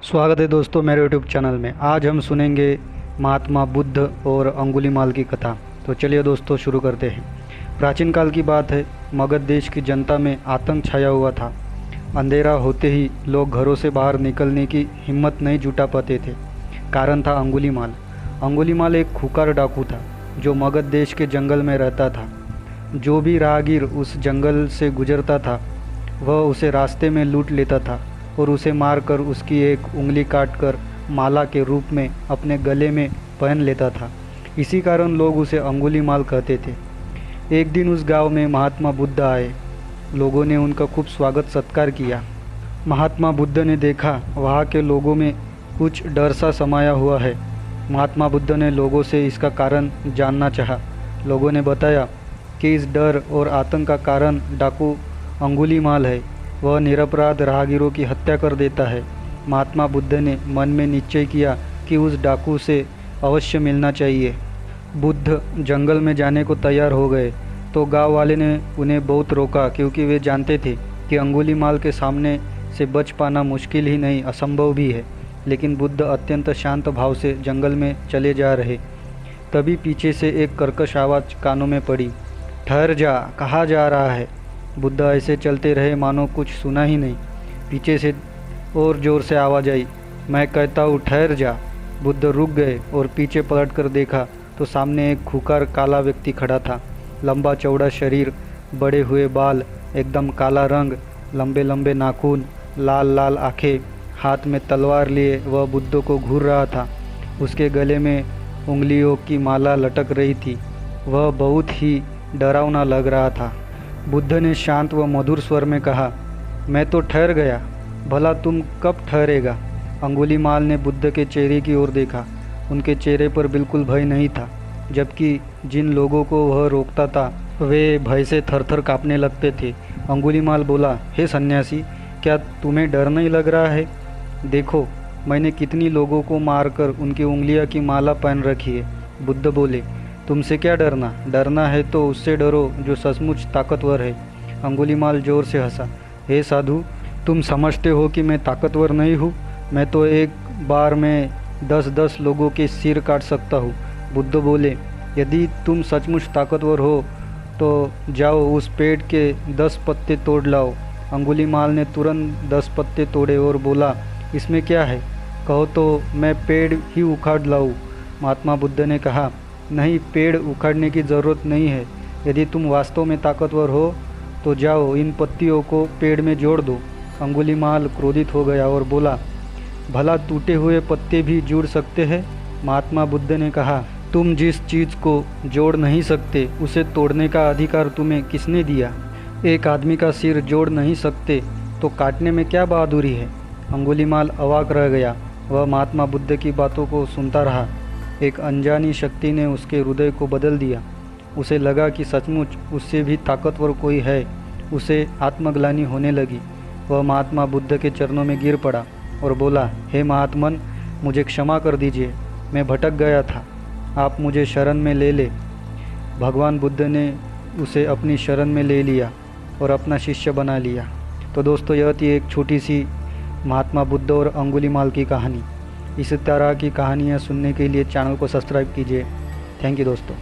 स्वागत है दोस्तों मेरे यूट्यूब चैनल में। आज हम सुनेंगे महात्मा बुद्ध और अंगुलीमाल की कथा। तो चलिए दोस्तों शुरू करते हैं। प्राचीन काल की बात है। मगध देश की जनता में आतंक छाया हुआ था। अंधेरा होते ही लोग घरों से बाहर निकलने की हिम्मत नहीं जुटा पाते थे। कारण था अंगुलीमाल। अंगुलीमाल एक खूंखार डाकू था जो मगध देश के जंगल में रहता था। जो भी राहगीर उस जंगल से गुजरता था वह उसे रास्ते में लूट लेता था और उसे मारकर उसकी एक उंगली काटकर माला के रूप में अपने गले में पहन लेता था। इसी कारण लोग उसे अंगुलीमाल कहते थे। एक दिन उस गांव में महात्मा बुद्ध आए। लोगों ने उनका खूब स्वागत सत्कार किया। महात्मा बुद्ध ने देखा वहाँ के लोगों में कुछ डर सा समाया हुआ है। महात्मा बुद्ध ने लोगों से इसका कारण जानना चाहा। लोगों ने बताया कि इस डर और आतंक का कारण डाकू अंगुलीमाल है। वह निरपराध राहगीरों की हत्या कर देता है। महात्मा बुद्ध ने मन में निश्चय किया कि उस डाकू से अवश्य मिलना चाहिए। बुद्ध जंगल में जाने को तैयार हो गए तो गांव वाले ने उन्हें बहुत रोका, क्योंकि वे जानते थे कि अंगुलीमाल के सामने से बच पाना मुश्किल ही नहीं असंभव भी है। लेकिन बुद्ध अत्यंत शांत भाव से जंगल में चले जा रहे। तभी पीछे से एक कर्कश आवाज़ कानों में पड़ी। ठहर जा, कहाँ जा रहा है? बुद्ध ऐसे चलते रहे मानो कुछ सुना ही नहीं। पीछे से और ज़ोर से आवाज़ आई, मैं कहता हूँ ठहर जा। बुद्ध रुक गए और पीछे पलट कर देखा तो सामने एक खूंखार काला व्यक्ति खड़ा था। लंबा चौड़ा शरीर, बड़े हुए बाल, एकदम काला रंग, लंबे लंबे नाखून, लाल लाल आँखें, हाथ में तलवार लिए वह बुद्ध को घूर रहा था। उसके गले में उंगलियों की माला लटक रही थी। वह बहुत ही डरावना लग रहा था। बुद्ध ने शांत व मधुर स्वर में कहा, मैं तो ठहर गया, भला तुम कब ठहरेगा? अंगुलीमाल ने बुद्ध के चेहरे की ओर देखा। उनके चेहरे पर बिल्कुल भय नहीं था, जबकि जिन लोगों को वह रोकता था वे भय से थरथर काँपने लगते थे। अंगुलीमाल बोला, हे सन्यासी, क्या तुम्हें डर नहीं लग रहा है? देखो, मैंने कितनी लोगों को मारकर उनकी उंगलियां की माला पहन रखी है। बुद्ध बोले, तुमसे क्या डरना? डरना है तो उससे डरो जो सचमुच ताकतवर है। अंगुलीमाल जोर से हंसा। हे साधु, तुम समझते हो कि मैं ताकतवर नहीं हूँ? मैं तो एक बार में 10-10 लोगों के सिर काट सकता हूँ। बुद्ध बोले, यदि तुम सचमुच ताकतवर हो तो जाओ उस पेड़ के 10 पत्ते तोड़ लाओ। अंगुलीमाल ने तुरंत 10 पत्ते तोड़े और बोला, इसमें क्या है? कहो तो मैं पेड़ ही उखाड़ लाऊं। महात्मा बुद्ध ने कहा, नहीं, पेड़ उखाड़ने की ज़रूरत नहीं है। यदि तुम वास्तव में ताकतवर हो तो जाओ इन पत्तियों को पेड़ में जोड़ दो। अंगुलीमाल क्रोधित हो गया और बोला, भला टूटे हुए पत्ते भी जुड़ सकते हैं? महात्मा बुद्ध ने कहा, तुम जिस चीज़ को जोड़ नहीं सकते उसे तोड़ने का अधिकार तुम्हें किसने दिया? एक आदमी का सिर जोड़ नहीं सकते तो काटने में क्या बहादुरी है? अंगुलीमाल अवाक रह गया। वह महात्मा बुद्ध की बातों को सुनता रहा। एक अनजानी शक्ति ने उसके हृदय को बदल दिया। उसे लगा कि सचमुच उससे भी ताकतवर कोई है। उसे आत्मग्लानि होने लगी। वह महात्मा बुद्ध के चरणों में गिर पड़ा और बोला, हे महात्मन, मुझे क्षमा कर दीजिए, मैं भटक गया था, आप मुझे शरण में ले ले। भगवान बुद्ध ने उसे अपनी शरण में ले लिया और अपना शिष्य बना लिया। तो दोस्तों, यह थी एक छोटी सी महात्मा बुद्ध और अंगुलीमाल की कहानी। इस तरह की कहानियाँ सुनने के लिए चैनल को सब्सक्राइब कीजिए। थैंक यू दोस्तों।